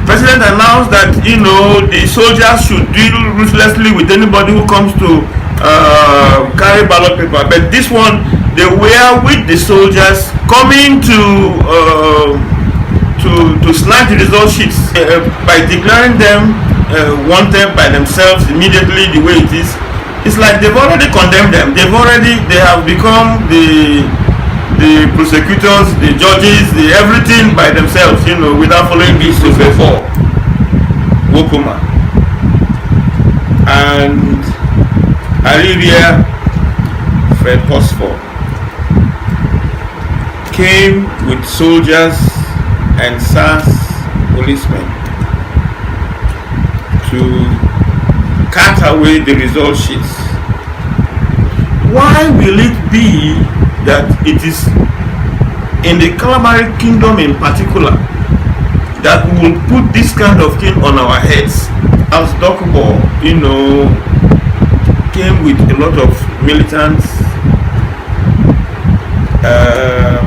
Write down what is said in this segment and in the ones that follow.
President announced that, you know, the soldiers should deal ruthlessly with anybody who comes to carry ballot paper. But this one, they were with the soldiers coming to snatch the result sheets by declaring them wanted by themselves immediately the way it is. It's like they've already condemned them. They have become the prosecutors, the judges, the everything by themselves, you know, without following this before. Wokoma and Ariria Fred Horsfall came with soldiers and SAS policemen to cut away the result sheets. Why will it be that it is in the Kalabari kingdom in particular that we will put this kind of thing on our heads? As Dokubo, you know, came with a lot of militants.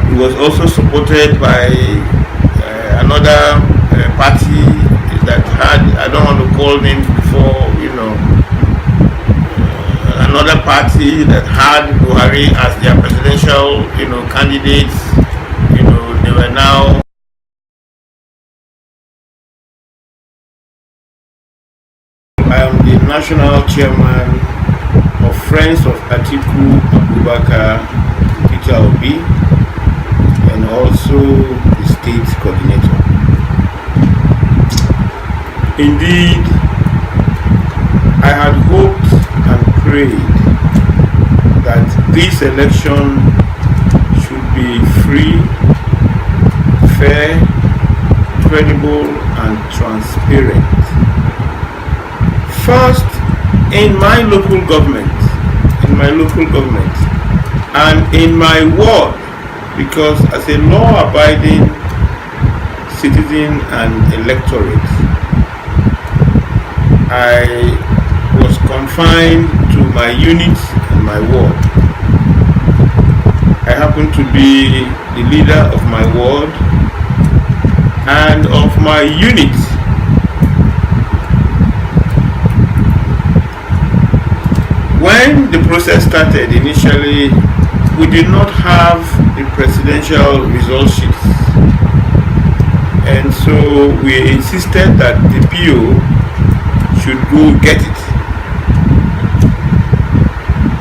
He was also supported by another party that had, I don't want to call names before, you know, another party that had Buhari as their presidential, you know, candidates. You know, they were now I am the national chairman of Friends of Atiku Abubakar Peter Obi and also the state coordinator. Indeed, I had hoped and prayed that this election should be free, fair, credible, and transparent. First, in my local government, and in my ward, because as a law-abiding citizen and electorate, I was confined to my unit and my ward. I happen to be the leader of my ward and of my unit. When the process started initially, we did not have the presidential result sheets, and so we insisted that the PO should go get it.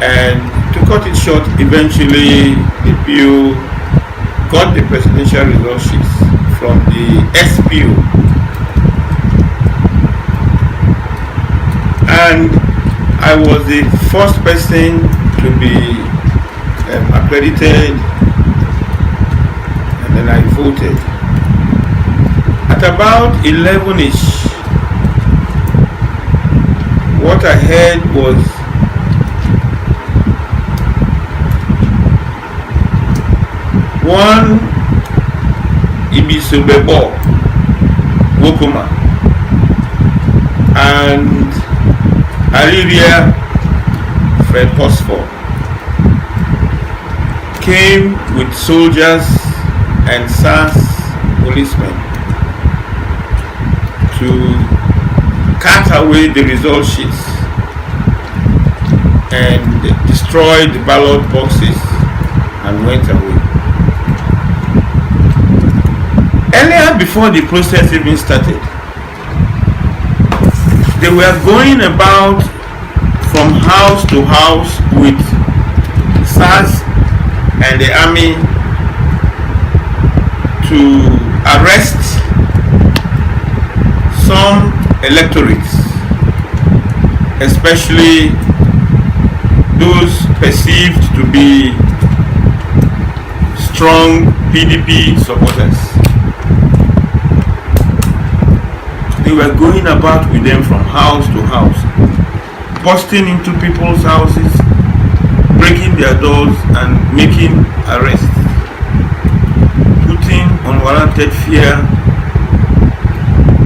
And to cut it short, eventually the PO got the presidential result sheets from the SPO, and I was the first person to be accredited, and then I voted. At about 11ish, what I heard was one Ibisobebo Wokoma and Ariria Fred Horsfall came with soldiers and SAS policemen to cut away the result sheets and destroy the ballot boxes and went away. Earlier, before the process even started, they were going about from house to house with SAS and the army to arrest some electorates, especially those perceived to be strong PDP supporters. They were going about with them from house to house, busting into people's houses, breaking their doors and making arrests, putting unwarranted fear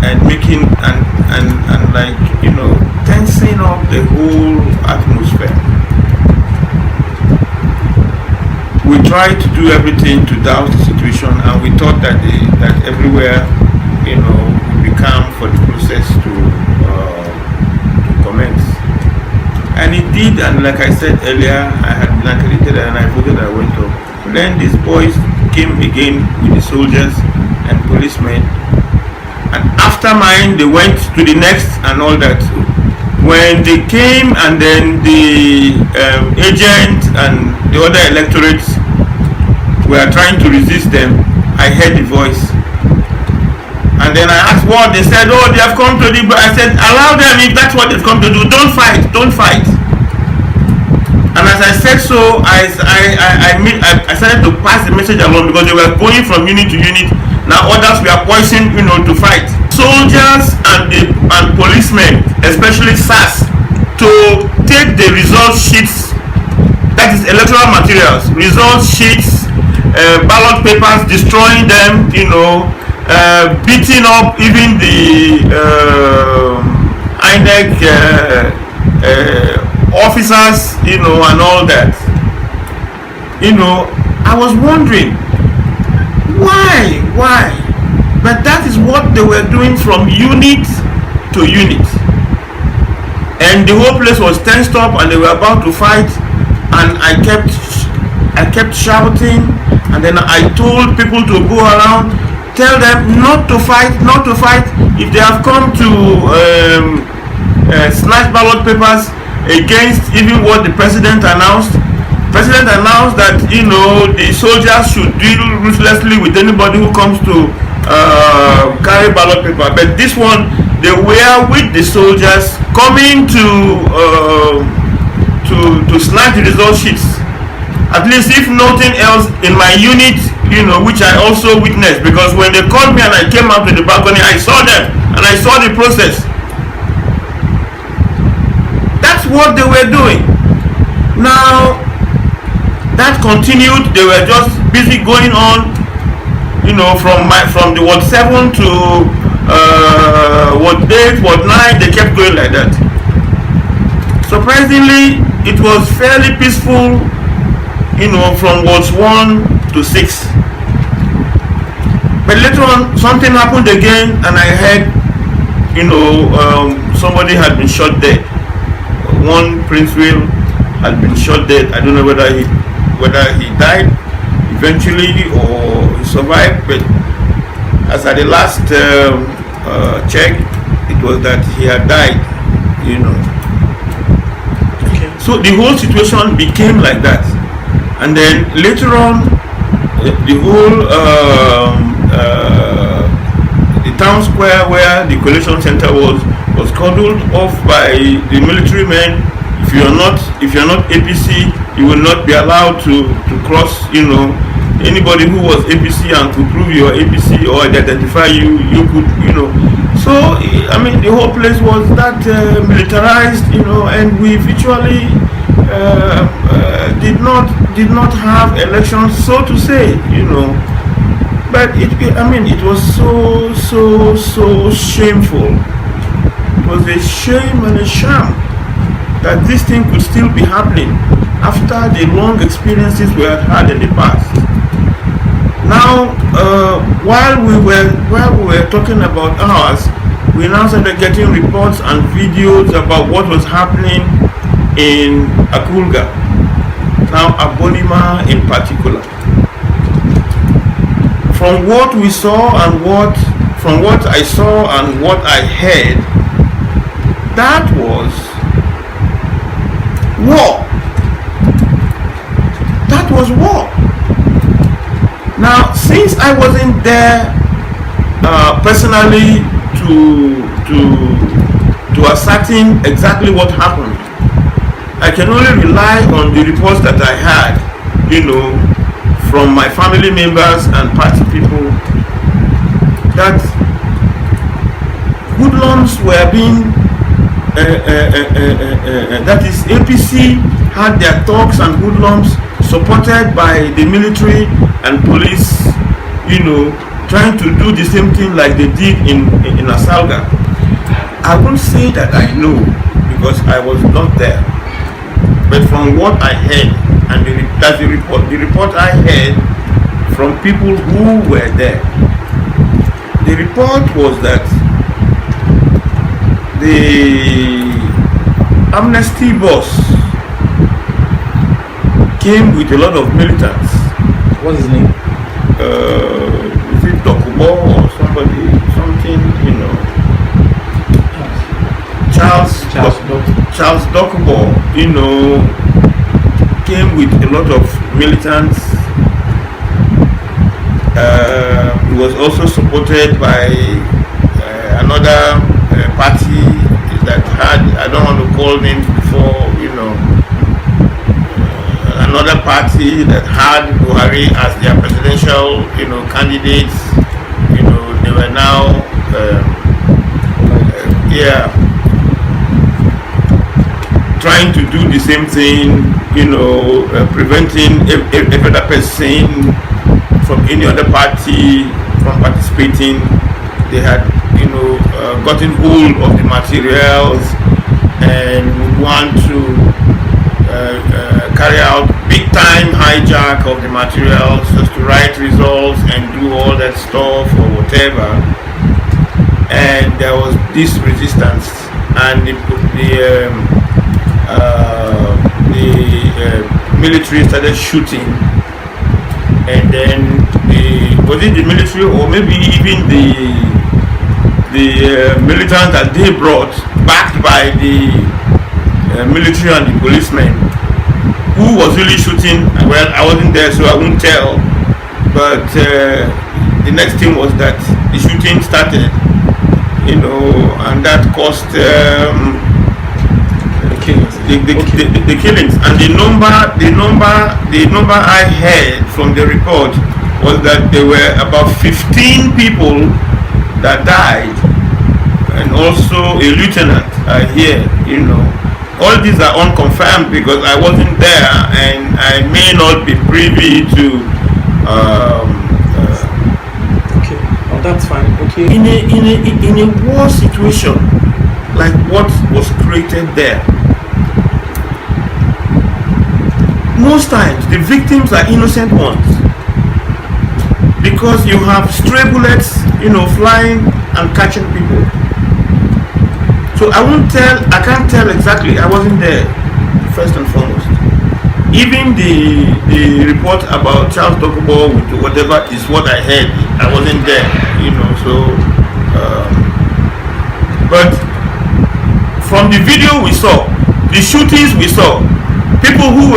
and making and like, you know, tensing up the whole atmosphere. We tried to do everything to douse the situation, and we thought that that everywhere, you know, would become voted, and like I said earlier, I had been accredited and I voted, I went up. Then these boys came again with the soldiers and policemen, and after mine they went to the next and all that. When they came, and then the agent and the other electorates were trying to resist them, I heard the voice. And then I asked what, they said, oh, they have come to the, I said, allow them if that's what they've come to do. Don't fight, don't fight. And as I said so, I started to pass the message along, because they were going from unit to unit. Now others were poisoned, to fight. Soldiers and policemen, especially SAS, to take the result sheets, that is electoral materials, result sheets, ballot papers, destroying them, beating up even the INEC officers, and all that. I was wondering why, but that is what they were doing from unit to unit, and the whole place was tensed up, and they were about to fight, and I kept shouting, and then I told people to go around, tell them not to fight. If they have come to snatch ballot papers against even what the president announced that the soldiers should deal ruthlessly with anybody who comes to carry ballot paper. But this one, they were with the soldiers coming to snatch the result sheets. At least if nothing else, in my unit, which I also witnessed, because when they called me and I came out to the balcony, I saw them and I saw the process. That's what they were doing. Now that continued. They were just busy going on, from the Ward 7 to Ward 8, Ward 9. They kept going like that. Surprisingly, it was fairly peaceful, from Wards 1 to 6. But later on, something happened again, and I heard, somebody had been shot dead. One Prince Will had been shot dead. I don't know whether he died eventually or he survived, but as at the last check, it was that he had died, Okay. So the whole situation became like that. And then later on, the whole the town square where the collation center was cordoned off by the military men. If you're not APC, you will not be allowed to cross. Anybody who was APC and could prove you are APC or identify you could. So the whole place was that militarized. And we virtually did not have elections, so to say, but it was so shameful. It was a shame and a shame that this thing could still be happening after the long experiences we had had in the past. Now, while we were talking about ours, we now started getting reports and videos about what was happening in ASALGA, now Abonima in particular. From what we saw and from what I saw and what I heard, that was war. That was war. Now, since I wasn't there personally to ascertain exactly what happened, I can only rely on the reports that I had, from my family members and party people, that hoodlums were being, that is, APC had their thugs and hoodlums supported by the military and police, trying to do the same thing like they did in ASALGA. I won't say that I know, because I was not there. But from what I heard, and that's the report I heard from people who were there. The report was that the amnesty boss came with a lot of militants. What's his name? Is it Dokubo or something, you know? Charles Dokubo, you know, came with a lot of militants. He was also supported by another party that had, I don't want to call names before, you know, another party that had Buhari as their presidential, you know, candidates. You know, they were now, trying to do the same thing, you know, preventing every other person from any other party from participating. They had, you know, gotten hold of the materials and want to carry out big time hijack of the materials just to write results and do all that stuff or whatever. And there was this resistance, and the military started shooting, and then was it the military or maybe even the militants that they brought, backed by the military and the policemen, who was really shooting. Well, I wasn't there, so I won't tell, but the next thing was that the shooting started, you know, and that caused the killings. And the number I heard from the report was that there were about 15 people that died, and also a lieutenant here, you know. All these are unconfirmed because I wasn't there, and I may not be privy to okay, oh, that's fine. Okay, in a war situation like what was created there, most times the victims are innocent ones, because you have stray bullets, you know, flying and catching people. So I can't tell exactly. I wasn't there, first and foremost. Even the report about Charles Dokubo with whatever is what I heard. I wasn't there, you know. So, but from the video we saw, the shootings we saw, people who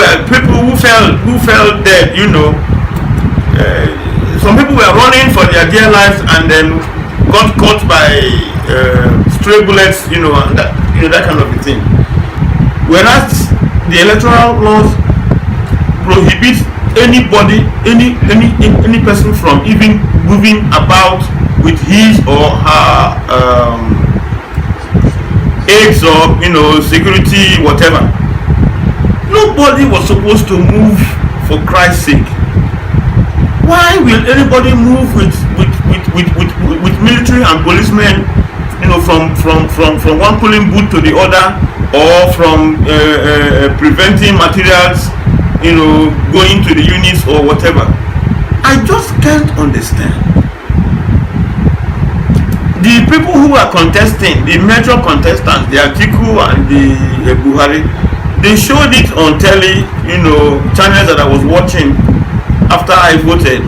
fell dead, you know. Some people were running for their dear lives and then got caught by stray bullets, you know, and that kind of a thing. Whereas the electoral laws prohibit anybody, any person from even moving about with his or her aids or, you know, security, whatever. Nobody was supposed to move, for Christ's sake. Why will anybody move with military and policemen, you know, from one polling booth to the other, or from preventing materials, you know, going to the units or whatever? I just can't understand. The people who are contesting, the major contestants, the Atiku and the Buhari, they showed it on telly, you know, channels that I was watching after I voted.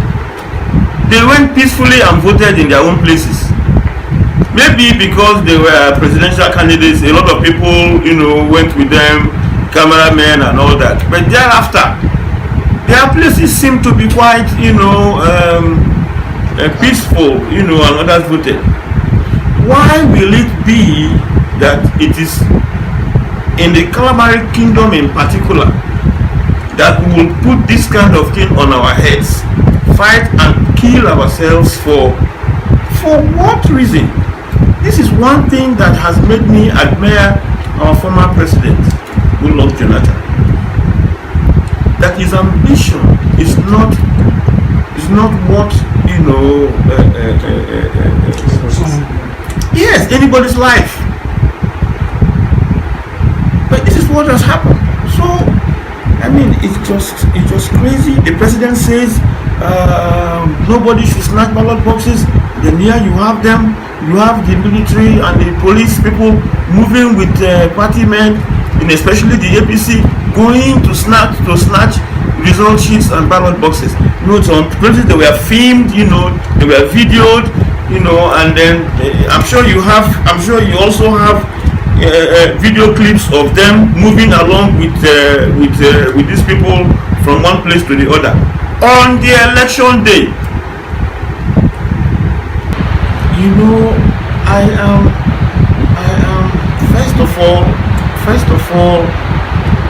They went peacefully and voted in their own places. Maybe because they were presidential candidates, a lot of people, you know, went with them, cameramen and all that. But thereafter, their places seem to be quite, you know, peaceful, you know, and others voted. Why will it be that it is in the Calamari Kingdom in particular that we will put this kind of thing on our heads, fight and kill ourselves for what reason? This is one thing that has made me admire our former president, Goodluck Jonathan. That his ambition is not what, you know, yes, anybody's life. But this is what has happened. So, I mean, it's just crazy. The president says nobody should snatch ballot boxes. Then here you have them. You have the military and the police people moving with party men, and especially the APC, going to snatch result sheets and ballot boxes. No, some places they were filmed, they were videoed, and then I'm sure you also have video clips of them moving along with these people from one place to the other on the election day. I am first of all,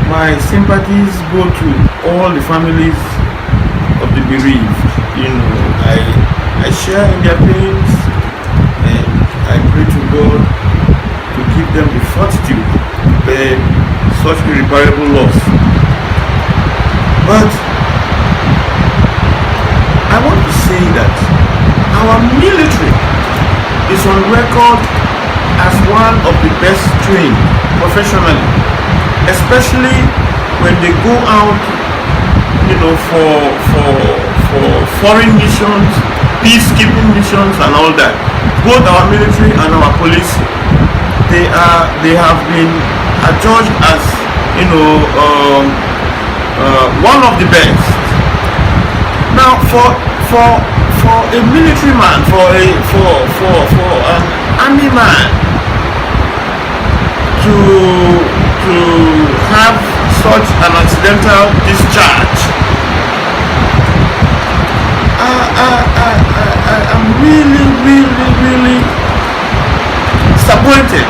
my sympathies go to all the families of the bereaved. I share in their pains, and I pray to God to give them the fortitude to bear such irreparable loss. But I want to say that our military is on record as one of the best trained professionally, especially when they go out, for foreign missions, peacekeeping missions, and all that. Both our military and our police, they have been adjudged as one of the best. Now, for a military man, for an army man to have such an accidental discharge, I'm really disappointed,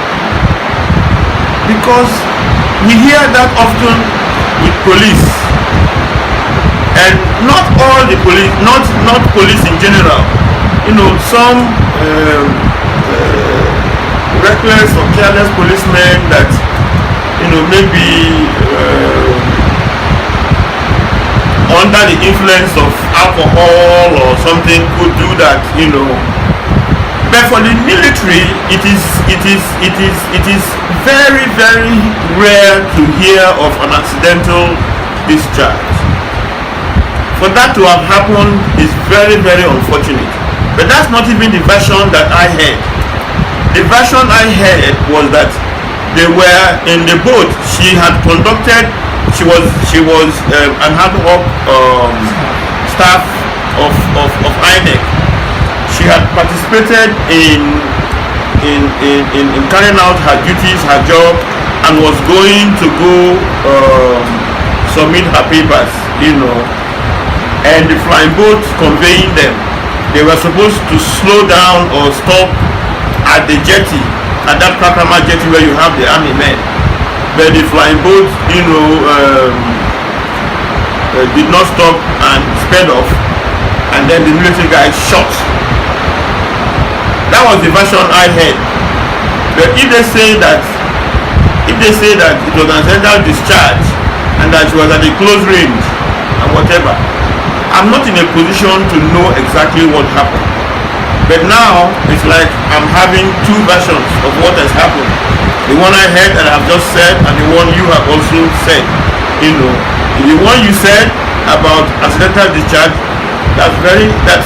because we hear that often with police, and not all the police, not police in general. Some reckless or careless policemen that maybe under the influence of alcohol or something could do that. But for the military, it is very, very rare to hear of an accidental discharge. For that to have happened is very, very unfortunate. But that's not even the version that I heard. The version I heard was that they were in the boat. She was an ad hoc staff of INEC. She had participated in carrying out her duties, her job, and was going to go submit her papers, and the flying boat conveying them. They were supposed to slow down or stop at the jetty, at that Kakama jetty where you have the army men. But the flying boat, did not stop and sped off, and then the military guys shot. That was the version I heard. But if they say that it was an accidental discharge and that she was at a close range and whatever, I'm not in a position to know exactly what happened. But now it's like I'm having two versions of what has happened. The one I heard that I've just said, and the one you have also said. The one you said about accidental discharge, that's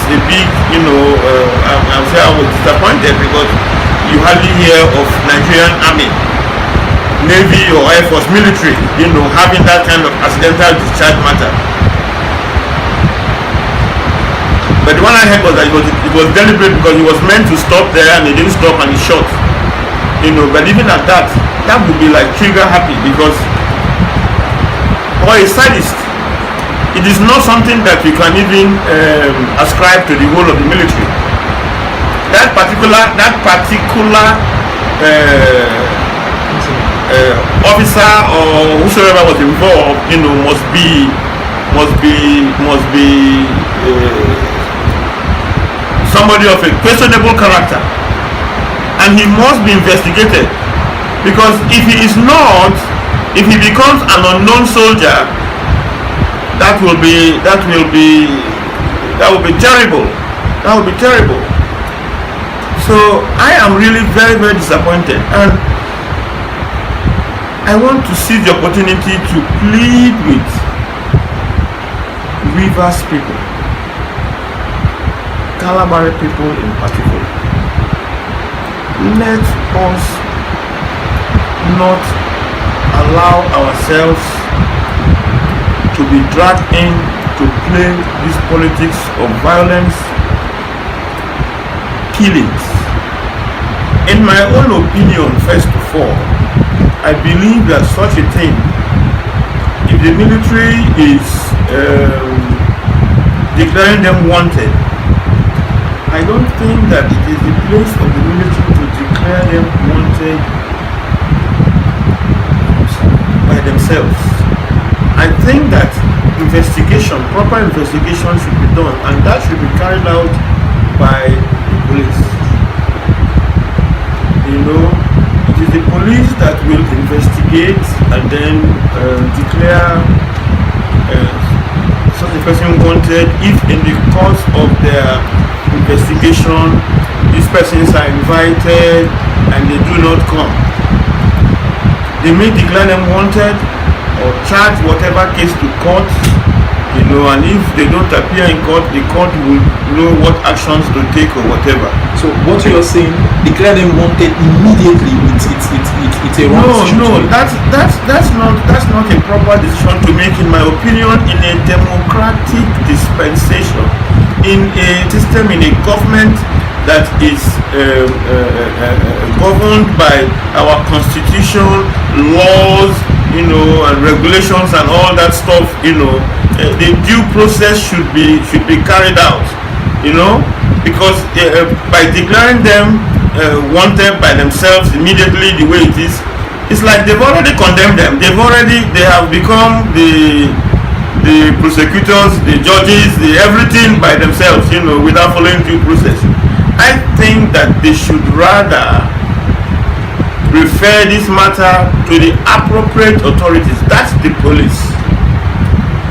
a big, I'm saying I was disappointed, because you hardly hear of Nigerian Army, Navy or Air Force military, having that kind of accidental discharge matter. But the one I heard was that it was deliberate, because he was meant to stop there and he didn't stop and he shot. But even at that would be like trigger happy, because or a sadist. It is not something that you can even ascribe to the whole of the military. That particular officer or whosoever was involved, must be somebody of a questionable character, and he must be investigated, because if he becomes an unknown soldier, that will be terrible. That will be terrible. So I am really very, very disappointed, and I want to seize the opportunity to plead with Rivers people, Calabari people in particular. Let us not allow ourselves to should be dragged in to play this politics of violence, killings. In my own opinion, first of all, I believe that such a thing, if the military is declaring them wanted, I don't think that it is the place of the military to declare them wanted by themselves. I think that proper investigation should be done, and that should be carried out by the police. You know, it is the police that will investigate and then declare such a person wanted if in the course of their investigation these persons are invited and they do not come. They may declare them wanted or charge whatever case to court, you know, and if they don't appear in court, the court will know what actions to take or whatever. So what you're saying, declare them wanted immediately. It's a wrong decision. No, that's not a proper decision to make, in my opinion. In a democratic dispensation, in a system, in a government that is governed by our constitution, laws, you know, and regulations and all that stuff, you know, the due process should be carried out, you know, because by declaring them wanted by themselves immediately the way it is, it's like they've already condemned them. They have become the prosecutors, the judges, the everything by themselves, you know, without following due process. I think that they should rather refer this matter to the appropriate authorities, that's the police,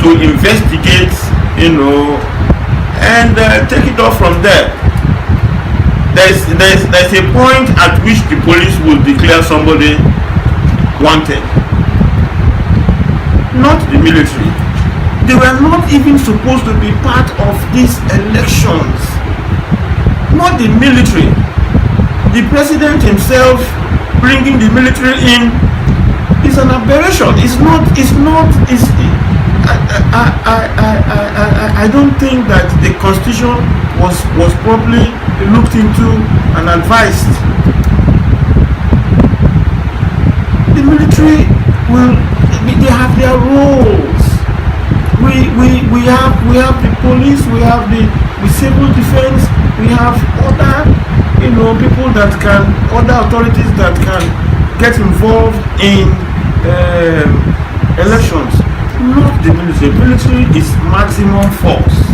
to investigate, you know, and take it off from there. There's a point at which the police will declare somebody wanted, not the military. They were not even supposed to be part of these elections, not the military. The president himself bringing the military in is an aberration. I don't think that the constitution was properly looked into and advised. The military they have their roles. We have the police, we have the civil defense, we have other, you know, people that can, other authorities that can get involved in elections. Not the military. The military is maximum force.